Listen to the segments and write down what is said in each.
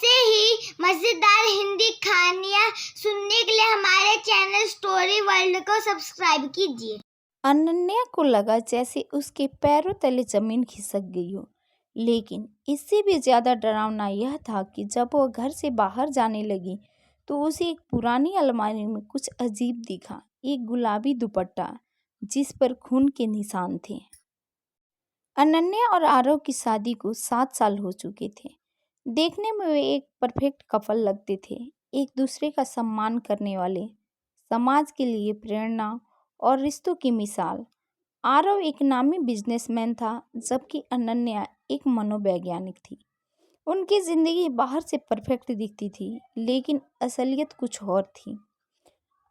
ऐसे ही मजेदार हिंदी कहानियाँ सुनने के लिए हमारे चैनल स्टोरी वर्ल्ड को सब्सक्राइब कीजिए। अनन्या को लगा जैसे उसके पैरों तले जमीन खिसक गई हो, लेकिन इससे भी ज्यादा डरावना यह था कि जब वह घर से बाहर जाने लगी तो उसे एक पुरानी अलमारी में कुछ अजीब दिखा। एक गुलाबी दुपट्टा जिस पर खून के निशान थे। अनन्या और आरव की शादी को 7 साल हो चुके थे। देखने में वे एक परफेक्ट कपल लगते थे, एक दूसरे का सम्मान करने वाले, समाज के लिए प्रेरणा और रिश्तों की मिसाल। आरव एक नामी बिजनेसमैन था, जबकि अनन्या एक मनोवैज्ञानिक थी। उनकी जिंदगी बाहर से परफेक्ट दिखती थी, लेकिन असलियत कुछ और थी।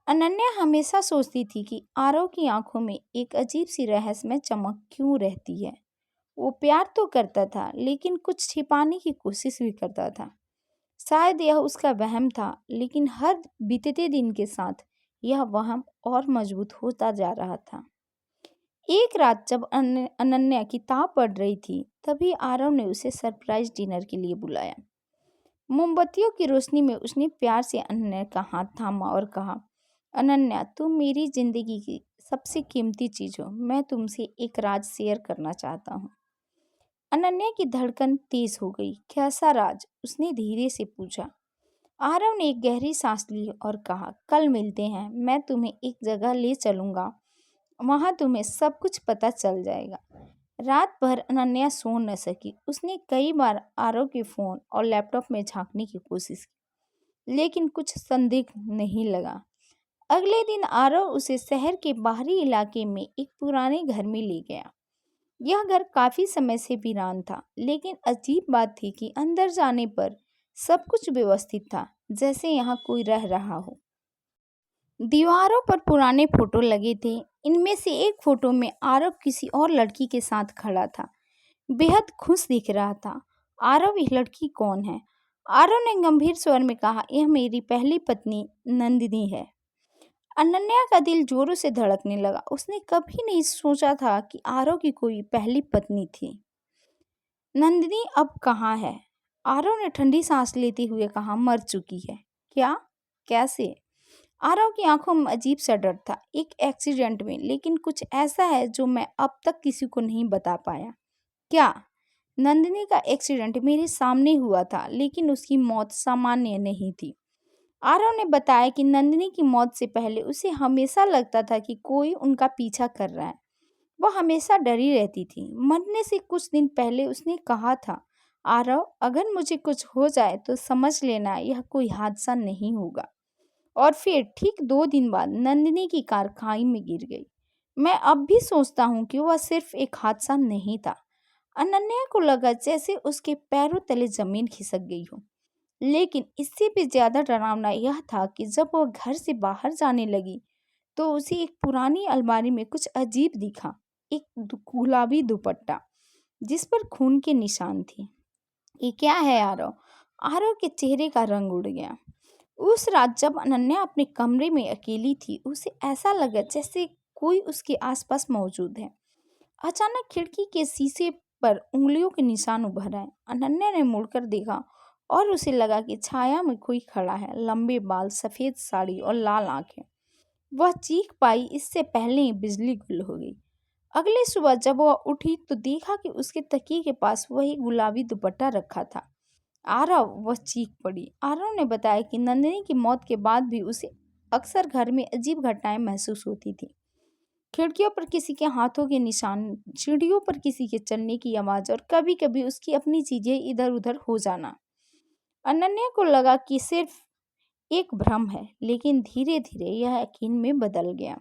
अनन्या हमेशा सोचती थी कि आरव की आंखों में एक अजीब सी रहस्यमय चमक क्यों रहती है। वो प्यार तो करता था, लेकिन कुछ छिपाने की कोशिश भी करता था। शायद यह उसका वहम था, लेकिन हर बीतते दिन के साथ यह वहम और मजबूत होता जा रहा था। एक रात जब अनन्या किताब पढ़ रही थी, तभी आरव ने उसे सरप्राइज डिनर के लिए बुलाया। मोमबत्तियों की रोशनी में उसने प्यार से अनन्या का हाथ थामा और कहा, अनन्या, तुम मेरी जिंदगी की सबसे कीमती चीज हो। मैं तुमसे एक राज शेयर करना चाहता हूँ। अनन्या की धड़कन तेज हो गई। कैसा राज? उसने धीरे से पूछा। आरव ने एक गहरी सांस ली और कहा, कल मिलते हैं। मैं तुम्हें एक जगह ले चलूंगा, वहां तुम्हें सब कुछ पता चल जाएगा। रात भर अनन्या सो न सकी। उसने कई बार आरव के फोन और लैपटॉप में झांकने की कोशिश की, लेकिन कुछ संदिग्ध नहीं लगा। अगले दिन आरव उसे शहर के बाहरी इलाके में एक पुराने घर में ले गया। यह घर काफी समय से वीरान था, लेकिन अजीब बात थी कि अंदर जाने पर सब कुछ व्यवस्थित था, जैसे यहाँ कोई रह रहा हो। दीवारों पर पुराने फोटो लगे थे। इनमें से एक फोटो में आरव किसी और लड़की के साथ खड़ा था, बेहद खुश दिख रहा था। आरव, यह लड़की कौन है? आरव ने गंभीर स्वर में कहा, यह मेरी पहली पत्नी नंदिनी है। अनन्या का दिल जोरों से धड़कने लगा। उसने कभी नहीं सोचा था कि आरव की कोई पहली पत्नी थी। नंदिनी अब कहाँ है? आरव ने ठंडी सांस लेते हुए कहा, मर चुकी है। क्या? कैसे? आरव की आंखों में अजीब सा डर था। एक एक्सीडेंट में, लेकिन कुछ ऐसा है जो मैं अब तक किसी को नहीं बता पाया। क्या? नंदिनी का एक्सीडेंट मेरे सामने हुआ था, लेकिन उसकी मौत सामान्य नहीं थी। आरव ने बताया कि नंदिनी की मौत से पहले उसे हमेशा लगता था कि कोई उनका पीछा कर रहा है। वह हमेशा डरी रहती थी। मरने से कुछ दिन पहले उसने कहा था, आरव, अगर मुझे कुछ हो जाए तो समझ लेना यह कोई हादसा नहीं होगा। और फिर ठीक 2 दिन बाद नंदिनी की कार खाई में गिर गई। मैं अब भी सोचता हूँ कि वह सिर्फ एक हादसा नहीं था। अनन्या को लगा जैसे उसके पैरों तले जमीन खिसक गई हो। लेकिन इससे भी ज्यादा डरावना यह था कि जब वह घर से बाहर जाने लगी तो उसे एक पुरानी अलमारी में कुछ अजीब दिखा। एक गुलाबी दुपट्टा जिस पर खून के निशान थे। ये क्या है आरव? आरव के चेहरे का रंग उड़ गया। उस रात जब अनन्या अपने कमरे में अकेली थी, उसे ऐसा लगा जैसे कोई उसके आसपास मौजूद है। अचानक खिड़की के शीशे पर उंगलियों के निशान उभर आए। अनन्या ने मुड़कर देखा और उसे लगा कि छाया में कोई खड़ा है। लंबे बाल, सफेद साड़ी और लाल आंखें। वह चीख पाई, इससे पहले ही बिजली गुल हो गई। अगली सुबह जब वह उठी तो देखा कि उसके तकिए के पास वही गुलाबी दुपट्टा रखा था। आरव, वह चीख पड़ी। आरव ने बताया कि नंदिनी की मौत के बाद भी उसे अक्सर घर में अजीब घटनाएं महसूस होती थी। खिड़कियों पर किसी के हाथों के निशान, सीढ़ियों पर किसी के चलने की आवाज और कभी कभी उसकी अपनी चीजें इधर उधर हो जाना। अनन्या को लगा कि सिर्फ एक भ्रम है, लेकिन धीरे धीरे यह यकीन में बदल गया।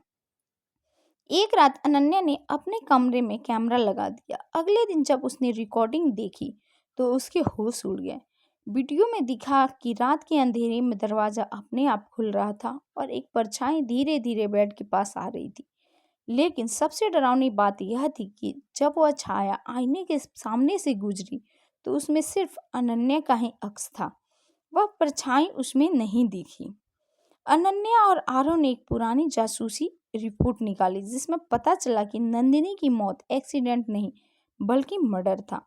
एक रात अनन्या ने अपने कमरे में कैमरा लगा दिया। अगले दिन जब उसने रिकॉर्डिंग देखी तो उसके होश उड़ गए। वीडियो में दिखा कि रात के अंधेरे में दरवाजा अपने आप खुल रहा था और एक परछाई धीरे धीरे बेड के पास आ रही थी। लेकिन सबसे डरावनी बात यह थी कि जब वह छाया आईने के सामने से गुजरी तो उसमें सिर्फ अनन्या का ही अक्स था। वह परछाई उसमें नहीं दिखी। अनन्या और आरव ने एक पुरानी जासूसी रिपोर्ट निकाली, जिसमें पता चला कि नंदिनी की मौत एक्सीडेंट नहीं बल्कि मर्डर था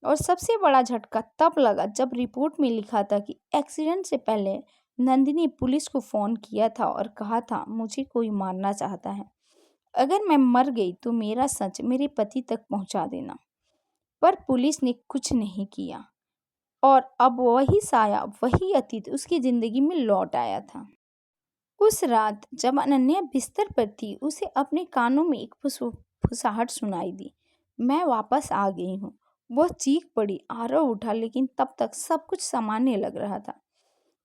और सबसे बड़ा झटका तब लगा जब रिपोर्ट में लिखा था कि एक्सीडेंट से पहले नंदिनी पुलिस को फ़ोन किया था और कहा था मुझे कोई मारना चाहता है, अगर मैं मर गई तो मेरा सच मेरे पति तक पहुंचा देना। पर पुलिस ने कुछ नहीं किया और अब वही साया, वही अतीत उसकी ज़िंदगी में लौट आया था। उस रात जब अनन्या बिस्तर पर थी, उसे अपने कानों में एक फुसफुसाहट सुनाई दी। मैं वापस आ गई हूँ। वह चीख पड़ी, आरव उठा, लेकिन तब तक सब कुछ सामान्य लग रहा था।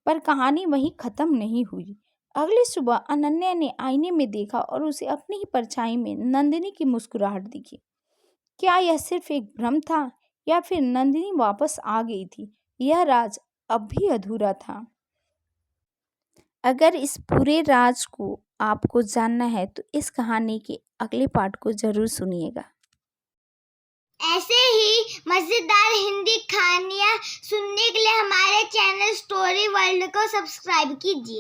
पर कहानी वहीं खत्म नहीं हुई। अगली सुबह अनन्या ने आईने में देखा और उसे अपनी ही परछाई में नंदिनी की मुस्कुराहट दिखी। क्या यह सिर्फ एक भ्रम था या फिर नंदिनी वापस आ गई थी? यह राज अब भी अधूरा था। अगर इस पूरे राज को आपको जानना है तो इस कहानी के अगले पार्ट को ज़रूर सुनिएगा। ऐसे ही मज़ेदार हिंदी कहानियाँ सुनने के लिए हमारे चैनल स्टोरी वर्ल्ड को सब्सक्राइब कीजिए।